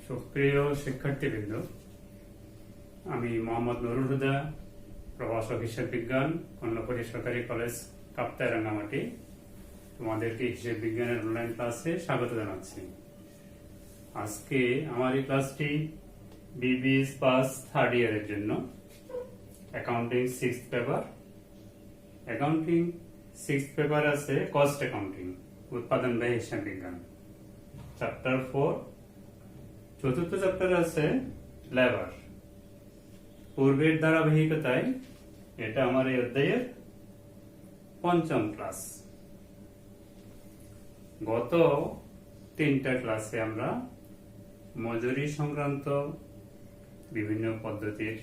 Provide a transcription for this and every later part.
সুপ্রিয় শিক্ষার্থীবৃন্দ, আমি মোহাম্মদ নুরুল হুদা, প্রভাষক হিসাব বিজ্ঞান, কর্ণফুলী সরকারি কলেজ, কাপ্তাই, রাঙ্গামাটি। তোমাদেরকে হিসাব বিজ্ঞানের অনলাইন ক্লাসে স্বাগত জানাচ্ছি। আজকে আমার এই ক্লাসটি বিবিএস পাস থার্ড ইয়ারের জন্য accounting 6th paper. Accounting 6th paper আছে কস্ট অ্যাকাউন্টিং, উৎপাদন ব্যয় হিসাব বিজ্ঞান, চ্যাপ্টার 4। চতুর্থ চ্যাপ্টার আছে লেবার। পূর্বের ধারাবাহিকতায় এটা আমার এই অধ্যায়ের 5ম ক্লাস। গত 3টা ক্লাসে আমরা মজুরি সংক্রান্ত বিভিন্ন পদ্ধতির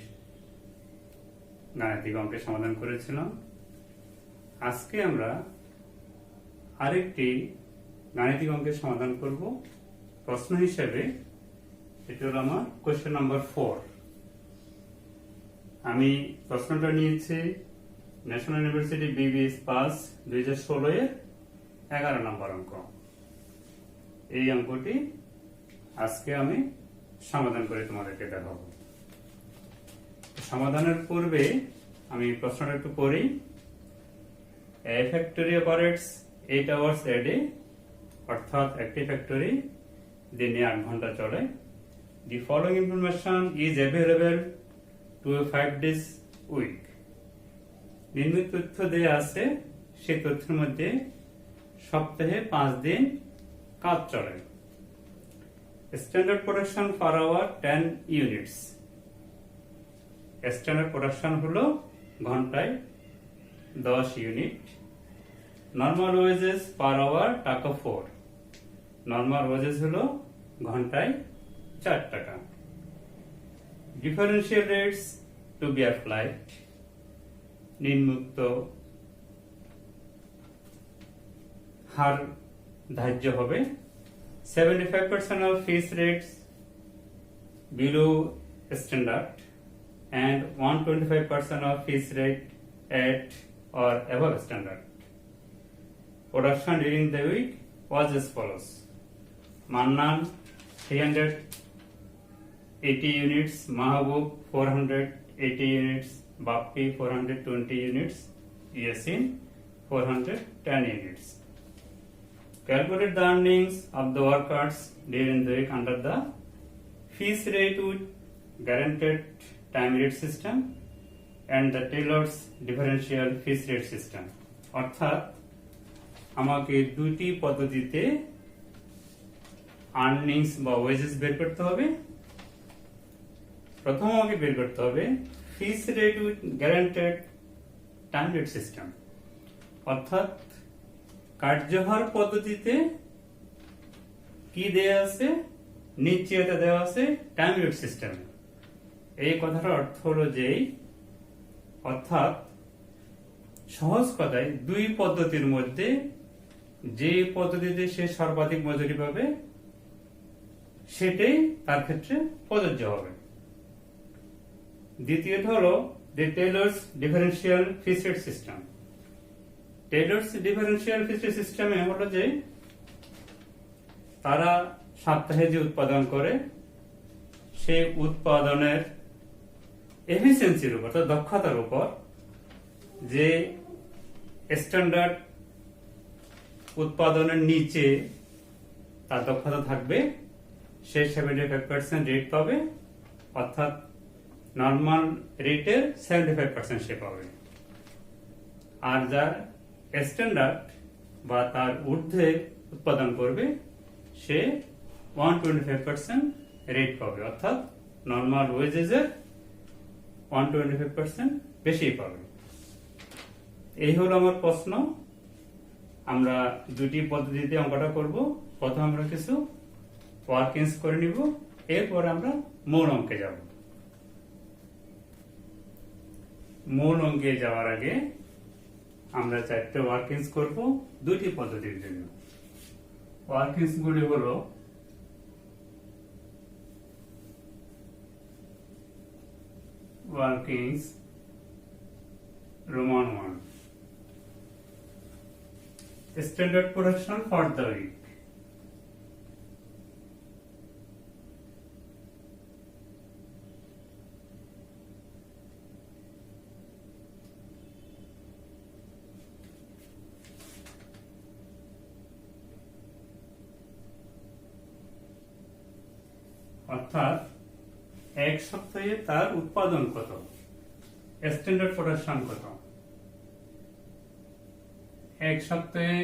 গাণিতিক অঙ্কের সমাধান করেছিলাম। আজকে আমরা আরেকটি গাণিতিক অঙ্কের সমাধান করব প্রশ্ন হিসেবে। এটা হলো আমার কোয়েশ্চেন নাম্বার 4। আমি প্রশ্নটা নিয়েছি ন্যাশনাল ইউনিভার্সিটি বিবিএস পাস 2016 এর 11 নম্বর অঙ্ক। এই অঙ্কটি আজকে আমি সমাধান করে তোমাদেরকে দেখাবো। সমাধানের পূর্বে আমি প্রশ্নটা একটু পড়ি। A factory operates 8 hours a day, অর্থাৎ একটি ফ্যাক্টরি দিনে 8 ঘন্টা চলে। The following information is available to a 5 days week. নিম্ন তথ্য দেয়া আছে, সেই তথ্যের মধ্যে সপ্তাহে 5 দিন কাজ চলে। Standard production per hour 10 units. Standard production হলো ঘন্টায় 10 unit. Normal wages per hour টাকা 4. Normal wages হলো ঘন্টায় 4 টাকা। Differential rates to be applied. নিম্নোক্ত হার ধার্য হবে। 75% of fees rates below standard and 125% of fees rate at or above standard. Production during the week was as follows: Mannan 380 units, Mahabub 480 units, Bappi 420 units, Yasin 410 units. Calculate the earnings of the workers during the week under the fees rate with guaranteed time rate system and the Taylor's differential fees rate system. অর্থাৎ আমাকে দুটি পদ্ধতিতে earnings বা wages বের করতে হবে। প্রথম আমাকে বের করতে হবে piece rate with guaranteed time rate system, অর্থাৎ কার্যহার পদ্ধতিতে কি দেয়া আছে, নিশ্চয়তা দেওয়া আছে টাইম রেট সিস্টেম। এই কথাটার অর্থ হলো যে, অর্থাৎ সহজ কথায় দুই পদ্ধতির মধ্যে যে পদ্ধতিতে সে সর্বাধিক মজুরি পাবে সেটাই তার ক্ষেত্রে প্রযোজ্য হবে। দ্বিতীয়ত হলো the Taylor's differential fees rate system. Taylor's differential fees rate system এ হলো যে তারা সপ্তাহে যে উৎপাদন করে সেই উৎপাদনের এফিসিয়েন্সির উপর, অর্থাৎ দক্ষতার উপর যে স্ট্যান্ডার্ড উৎপাদনের নিচে তার দক্ষতা থাকবে সে 75% রেট পাবে, অর্থাৎ নর্মাল রেটের 75% সে পাবে। আর যার স্ট্যান্ডার্ড বা তার ঊর্ধ্বে উৎপাদন করবে সে 125% রেট পাবে, অর্থাৎ নর্মাল ওয়েজেসের 125% বেশি পাবে। এই হলো আমার প্রশ্ন। আমরা দুটি পদ্ধতিতে অঙ্কটা করব। প্রথমে আমরা কিছু ওয়ার্কিংস করে নিব, এরপর আমরা মূল অঙ্কে যাব। মূল অঙ্কে যাওয়ার আগে আমরা 4টে ওয়ার্কিংস করব দুটি পদ্ধতির জন্য। ওয়ার্কিংস গুলি হলো workings Roman 1, standard production for the week. অর্থাৎ এক সপ্তাহে তার উৎপাদন কত, স্ট্যান্ডার্ড প্রোডাকশন কত। এক সপ্তাহে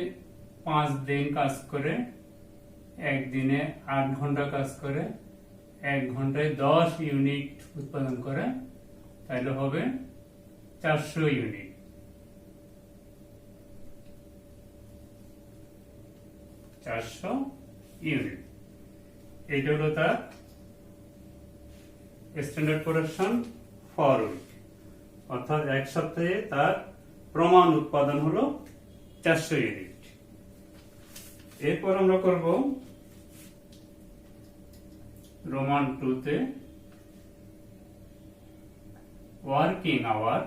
5 দিন কাজ করে, একদিনে 8 ঘন্টা কাজ করে, 1 ঘন্টায় 10 ইউনিট উৎপাদন করে, তাহলে হবে 400 ইউনিট। 400 ইউনিট, এইটা হলো তার স্ট্যান্ডার্ড প্রোডাকশন ফর উইক, অর্থাৎ এক সপ্তাহে তার প্রমাণ উৎপাদন হলো 400 ইউনিট। এরপর আমরা করব রোমান 2 তে working hour.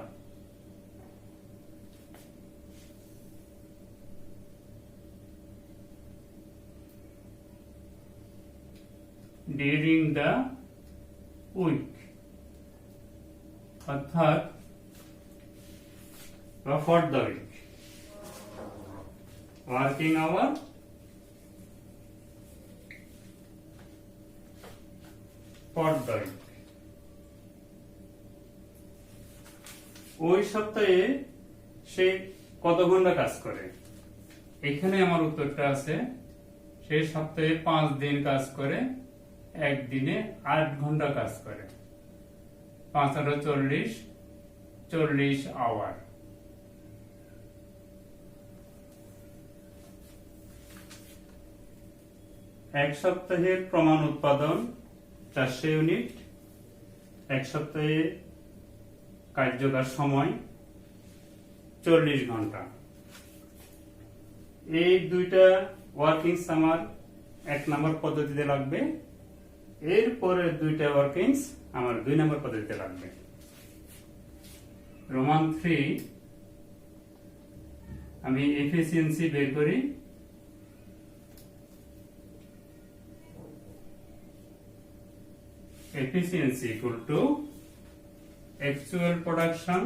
During the week, অর্থাৎ for the week, working hour for the week. ওই সপ্তাহে সে কত ঘন্টা কাজ করে, এখানে আমার উত্তরটা আছে, সেই সপ্তাহে 5 দিন কাজ করে, একদিনে 8 ঘন্টা কাজ করে, 5 আর 40 আওয়ার। এক সপ্তাহের প্রমাণ উৎপাদন 400 ইউনিট, এক সপ্তাহে কার্যকর সময় 40 ঘন্টা। এই দুইটা ওয়ার্কিংস আমার 1 নম্বর পদ্ধতিতে লাগবে, এরপরে দুইটা ওয়ার্কিংস আমার 2 নম্বর পদ্ধতিতে লাগবে। রোমান 3 আমি এফিসিয়েন্সি বের করি। Efficiency equal to actual production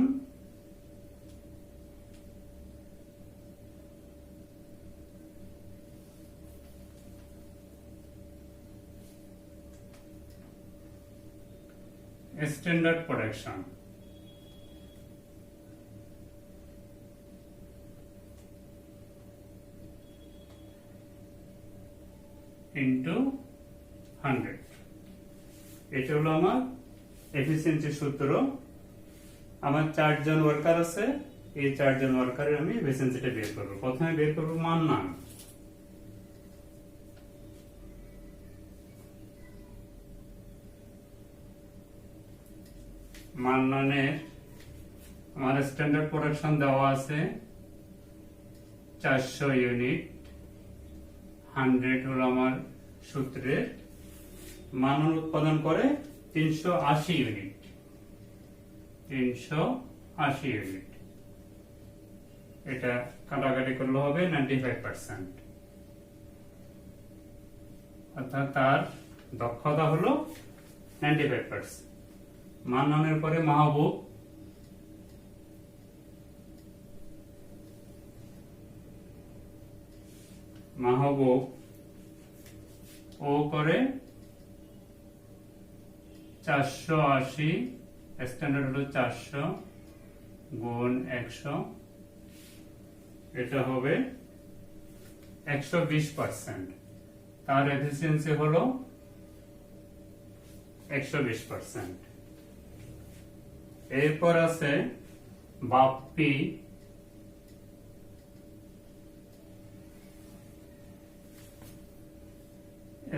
standard production into 100। এটা হলো আমার এফিসিয়েন্সি সূত্র। আমার 4 জন ওয়ার্কার আছে, এই 4 জন ওয়ার্কারের আমি এফিসিয়েন্সিটা বের করব। প্রথমে বের করব মান্নান। মান্নানের আমার স্ট্যান্ডার্ড প্রোডাকশন দেওয়া আছে 400 ইউনিট, 100 হলো আমার সূত্রের। মান্নান উৎপাদন করে 380 ইউনিট, 380 ইউনিট। এটা কাটাকাটি করলে হবে 95%, অর্থাৎ তার দক্ষতা হলো 95%। মান্নানের পরে মাহবুব, মাহবুব ও করে 480, স্ট্যান্ডার্ড হলো 400 গুণ 100, এটা হবে 120%। তার এফিসিয়েন্সি হলো 120%। এরপর আছে বাপ্পি,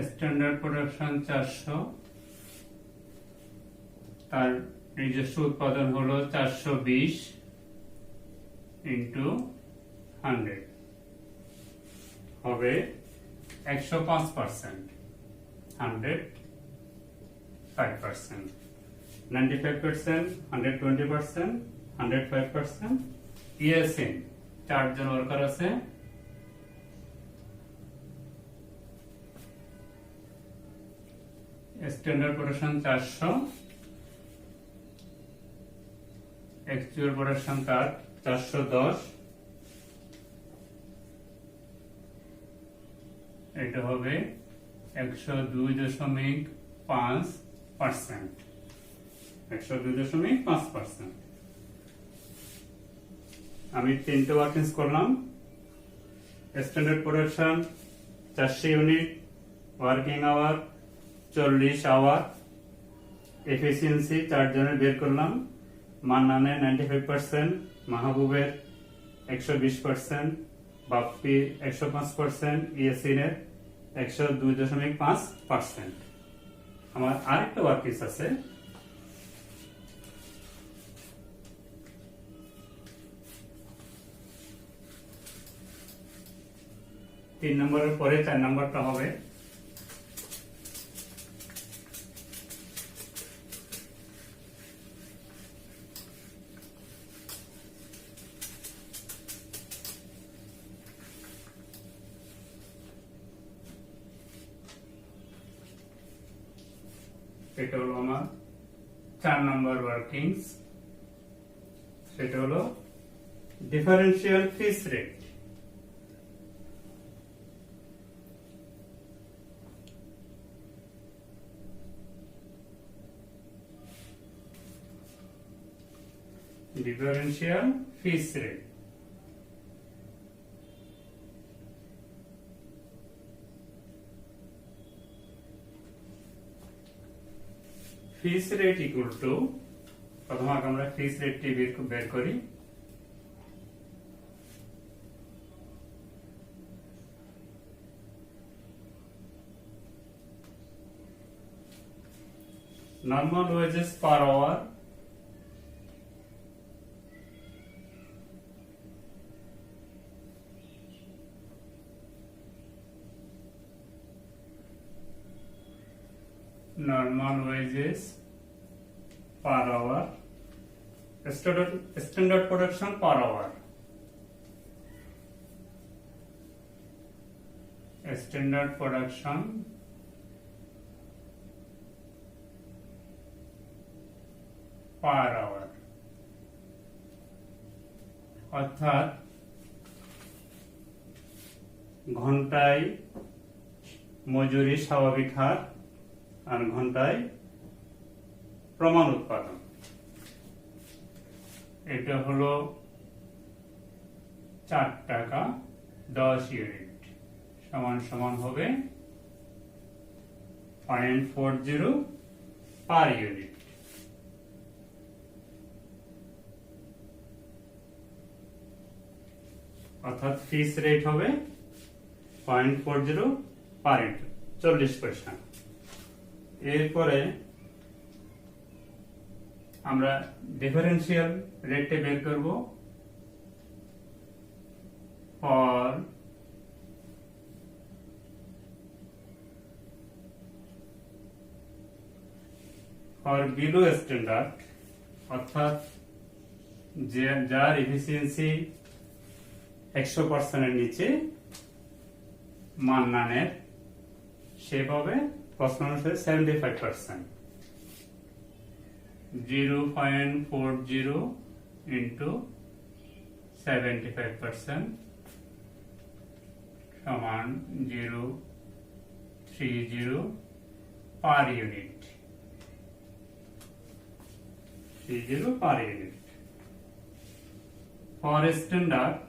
স্ট্যান্ডার্ড প্রোডাকশন 400, তার নিজস্ব উৎপাদন হলো 420 ইন্টু 100 হবে 105%, 105%, 95%, 120%, 105%। ইয়াসিন 4 জন ওয়ার্কার আছে, স্ট্যান্ডার্ড প্রোডাকশন 400, অ্যাকচুয়াল প্রোডাকশন তার 410, এটা হবে 102.5 102.5%। 102.5%। আমি 3টে ওয়ার্কিংস করলাম। Standard production 400 unit, working hour 40 hour, efficiency 4 জনের বের করলাম। মান্নানের 95%, মাহবুবের 120%, বাপ্পির 105%, ইয়াসিনের 102.5%। আমার আরেকটা ওয়ার্কিংস আছে, তিন নম্বরের পরে 4 নম্বরটা হবে। এটা হলো আমার 4 নম্বর ওয়ার্কিংস, সেটা হলো differential piece rate. Differential piece rate piece rate equal to, প্রথমে আমরা ফিস রেটটি বের করি। Normal wages per hour normal wages per hour, standard production per hour, standard production per hour, অর্থাৎ ঘন্টায় মজুরি স্বাভাবিক হার আর ঘন্টায় প্রমাণ উৎপাদন। এটা হলো 4 টাকা 10 ইউনিট সমান হবে 0.40 পার ইউনিট। অর্থাৎ ফিস রেট হবে 0.40 পার ইউনিট, 40 পয়সা। এরপরে আমরা ডিফারেন্সিয়াল রেটে বের করব। ফর বিলো স্ট্যান্ডার্ড, অর্থাৎ যার এফিসিয়েন্সি 100% এর নিচে মান্নানের, সে পাবে প্রশ্ন অনুসারে 75%। 0.40 into 75% সমান 0.30 per unit. 30 per unit. For standard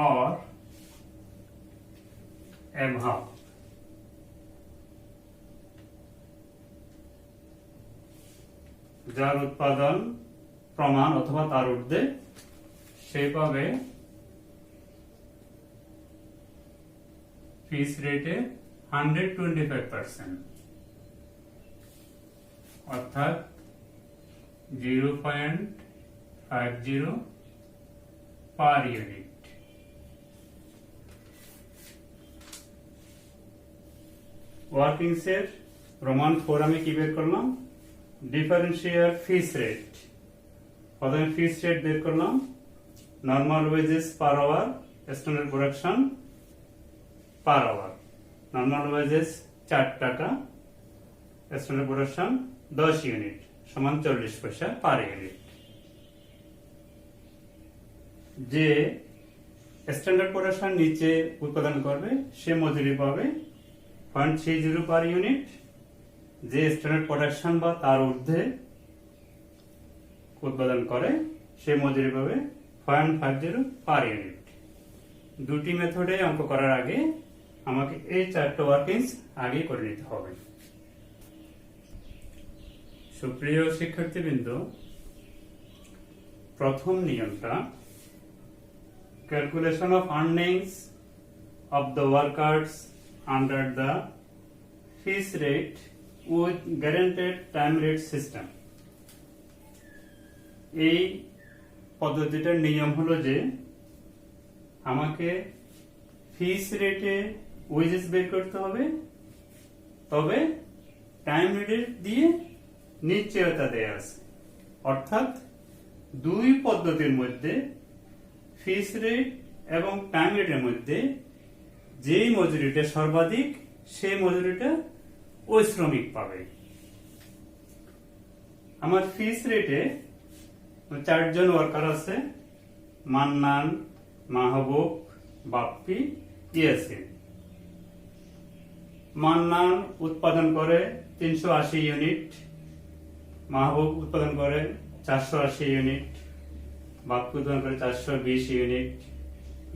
or above, যার উৎপাদন প্রমাণ অথবা তার ঊর্ধ্বে, সে পাবে ফিস রেটে 125%, অর্থাৎ 0.50 পার ইউনিট। ওয়ার্কিংস এর রোমান 4 আমি কি বের করলাম? Differential piece rate. প্রথমে ফিস রেট বের করলাম, normal wages per hour, standard production per hour. Normal wages 4 টাকা, স্ট্যান্ডার্ড প্রোডাকশন 10 ইউনিট সমান 40 পয়সা পার ইউনিট। যে স্ট্যান্ডার্ড প্রোডাকশন নিচে উৎপাদন করবে সে মজুরি পাবে 0.30 পার ইউনিট। যে স্ট্যান্ডার্ড প্রোডাকশন বা তার ঊর্ধ্বে উৎপাদন করে সে মজুরি পাবে 0.50 পার ইউনিট। দুটি মেথডে অঙ্ক করার আগে আমাকে এই চারটে ওয়ার্কিংস আগেই করে নিতে হবে। সুপ্রিয় শিক্ষার্থীবৃন্দ, প্রথম নিয়মটা calculation of earnings of the workers under the fixed rate with guaranteed time rate system. এই পদ্ধতিটার নিয়ম হলো যে আমাকে ফিক্সড রেটে ওয়েজেস বের করতে হবে, তবে টাইম রেট দিয়ে নিশ্চয়তা দেয়া আছে। অর্থাৎ দুই পদ্ধতির মধ্যে ফিক্সড রেট এবং টাইম রেটের মধ্যে যেই মজুরিটা সর্বাধিক সেই মজুরিটা ওই শ্রমিক পাবে। আমার ফিক্সড রেটে 4 জন ওয়ার্কার আছে, মান্নান, মাহবুব, বাপ্পি, ইয়াসিন। মান্নান উৎপাদন করে 380 ইউনিট, মাহবুব উৎপাদন করে 480 ইউনিট, বাপ্পি উৎপাদন করে 420 ইউনিট,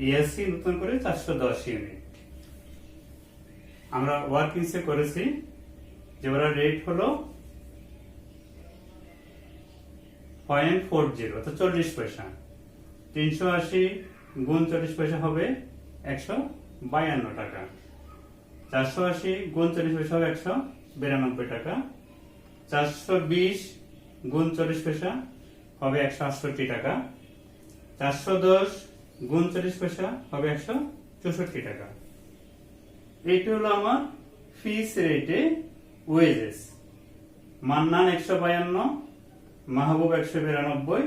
ইয়াসিন উৎপাদন করে 410 ইউনিট। আমরা ওয়ার্কিংসে করেছি যে ওরা রেট হলো 0.40 অর্থাৎ 40 পয়সা। 380 গুণ 40 পয়সা হবে 152 টাকা। 480 গুণ 40 পয়সা হবে 192 টাকা। 420 গুণ 40 পয়সা হবে 168 টাকা। 410 গুণ 40 পয়সা হবে 164 টাকা। এইটা হলো আমার ফিক্সড রেটে ওয়েজেস। মান্নান 152, মাহবুব 192,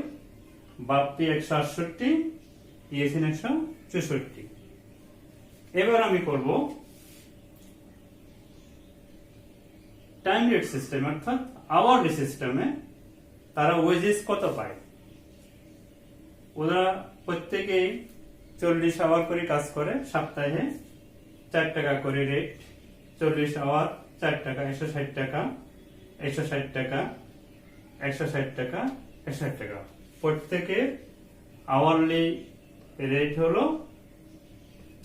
বাপ্পি 168, ইয়াসিন 164। এবার আমি করব টাইম রেট সিস্টেম অর্থাৎ আওয়ারলি সিস্টেমে তারা ওয়েজেস কত পায়। ওরা প্রত্যেকেই 40 আওয়ার করে কাজ করে, সপ্তাহে 4 টাকা করে রেট। 40 আওয়ার 4 টাকা 160 টাকা, 160 টাকা, 160 টাকা, 160 টাকা। প্রত্যেকের আওয়ারলি রেট হলো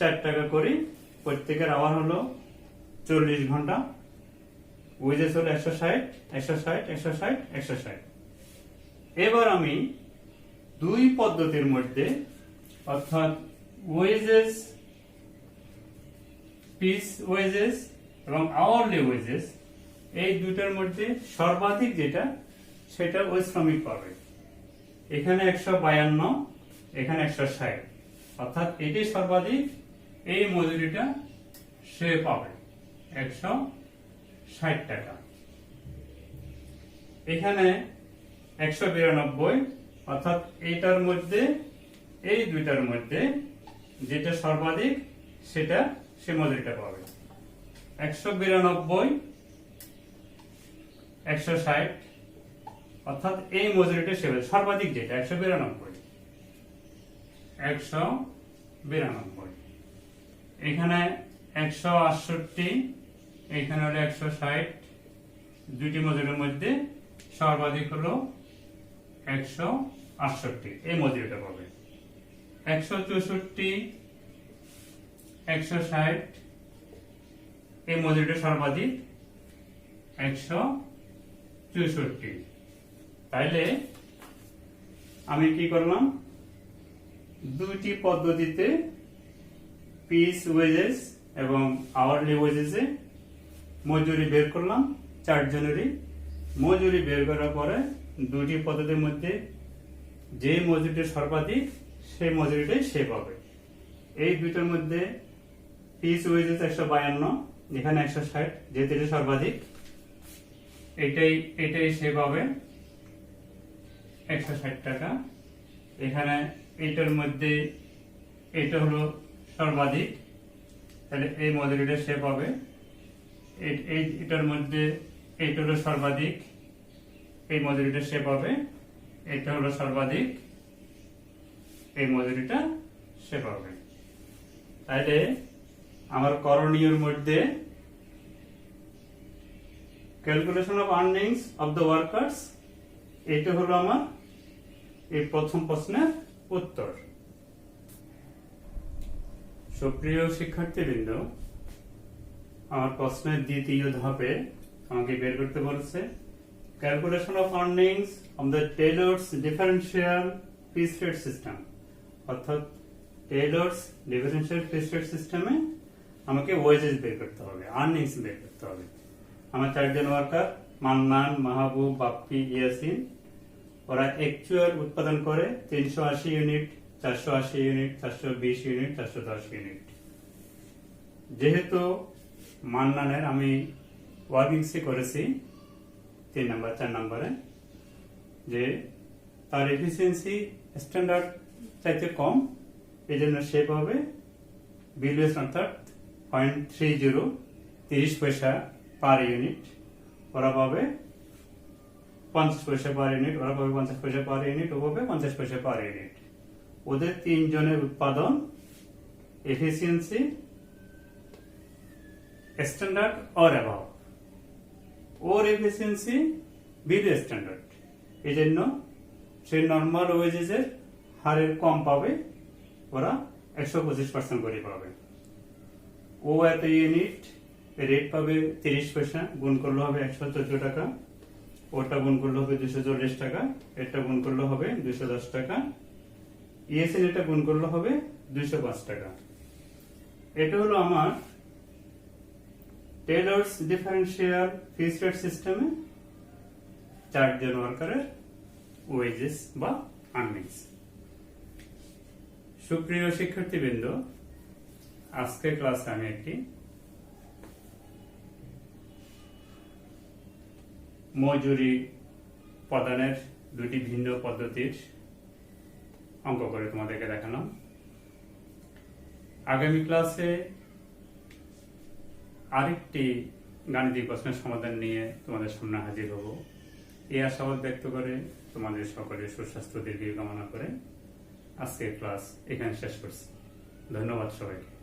4 টাকা করে। প্রত্যেকের আওয়ার হলো 40 ঘন্টা। ওয়েজেস হলো 160, 160, 160, 160। এবার আমি দুই পদ্ধতির মধ্যে অর্থাৎ ওয়েজেস, পিস ওয়েজেস এবং আওয়ারলি ওয়েজেস, এই দুটার মধ্যে সর্বাধিক যেটা সেটা ওই শ্রমিক পাবে। এখানে 152, এখানে 160, অর্থাৎ এটি সর্বাধিক, এই মজুরিটা সে পাবে 160 টাকা। এখানে 192, অর্থাৎ এইটার মধ্যে এই দুইটার মধ্যে যেটা সর্বাধিক সেটা সে মজুরিটা পাবে। 192, 160, অর্থাৎ এই মজুরিটা সে সর্বাধিক যেটা 192, 192। এখানে 168, এখানে হলো 160। দুইটি মজুরির মধ্যে সর্বাধিক হলো 168, এই মজুরিটা পাবে। 164, 160, এই মজুরিটা সর্বাধিক 164। তাইলে আমি কি করলাম, দুইটি পদ্ধতিতে পিস ওয়েজেস এবং আওয়ারলি ওয়েজেসে মজুরি বের করলাম। 4 জনেরই মজুরি বের করার পরে দুটি পদ্ধতির মধ্যে যে মজুরিটা সর্বাধিক সেই মজুরিটাই সে পাবে। এই দুইটার মধ্যে পিস ওয়েজেস 152, এখানে 160, যেহেতু এটা সর্বাধিক, এটাই সে পাবে 160 টাকা। এখানে এটার মধ্যে এটা হলো সর্বাধিক, তাহলে এই মজুরিটা সে পাবে। এটার মধ্যে এটা হলো সর্বাধিক, এই মজুরিটা সে পাবে। এটা হলো সর্বাধিক, এই মজুরিটা সে পাবে। তাহলে আমার করণীয়র মধ্যে calculation of earnings of the workers, এটা হলো আমার এই প্রথম প্রশ্নের উত্তর। সুপ্রিয় শিক্ষার্থীবৃন্দ, আমার প্রশ্নের দ্বিতীয় ধাপে আমাকে বের করতে বলেছে calculation of earnings of the Taylor's differential piece rate system, অর্থাৎ টেলর্স ডিফারেন্সিয়াল পিস রেট সিস্টেমে আমাকে ওয়েজেস বের করতে হবে, আর্নিংস বের করতে হবে। আমার 4 জন ওয়ার্কার মান্নান, মাহবুব, বাপ্পি, ইয়াসিন, ওরা অ্যাকচুয়াল উৎপাদন করে 380 ইউনিট, 480 ইউনিট, 420 ইউনিট, 410 ইউনিট। যেহেতু মান্নানের আমি ওয়ার্কিং সি করেছি 3 নাম্বার 4 নম্বরে, যে তার এফিসিয়েন্সি স্ট্যান্ডার্ড চাইতে কম, এই জন্য সে পাবে বিলুয়েস, অর্থাৎ 0.30 30 পয়সা পার ইউনিট। ওরা পাবে 50 পয়সা পার ইউনিট, ওরা পাবে 50 পয়সা পার ইউনিট, ও পাবে 50 পয়সা পার ইউনিট। ওদের 3 জনের উৎপাদন efficiency standard or above, or efficiency below standard, এই জন্য সে নর্মাল ওয়েজেসের হারের কম পাবে, ওরা 125% করে পাবে। ও এত ইউনিট রেট পাবে 30 পয়সা, গুণ করলে হবে 114 টাকা, ওটা গুণ করলে হবে 240 টাকা, এটা গুণ করলে হবে 210 টাকা, ইএসএন এটা গুণ করলে হবে 205 টাকা। এটা হলো আমার টেলর্স ডিফারেন্সিয়াল পিস রেট সিস্টেমে 4 জন ওয়ার্কারের ওয়েজেস বা আর্নিংস। সুপ্রিয় শিক্ষার্থীবৃন্দ, আজকের ক্লাসে আমি একটি মজুরি প্রদানের 2টি ভিন্ন পদ্ধতির অঙ্ক করে তোমাদেরকে দেখালাম। আগামী ক্লাসে আরেকটি গাণিতিক প্রশ্নের সমাধান নিয়ে তোমাদের সামনে হাজির হব। এই আশাবাদ ব্যক্ত করে তোমাদের সকলের সুস্বাস্থ্য দীর্ঘ কামনা করে আজকের ক্লাস এখানে শেষ করছি। ধন্যবাদ সবাইকে।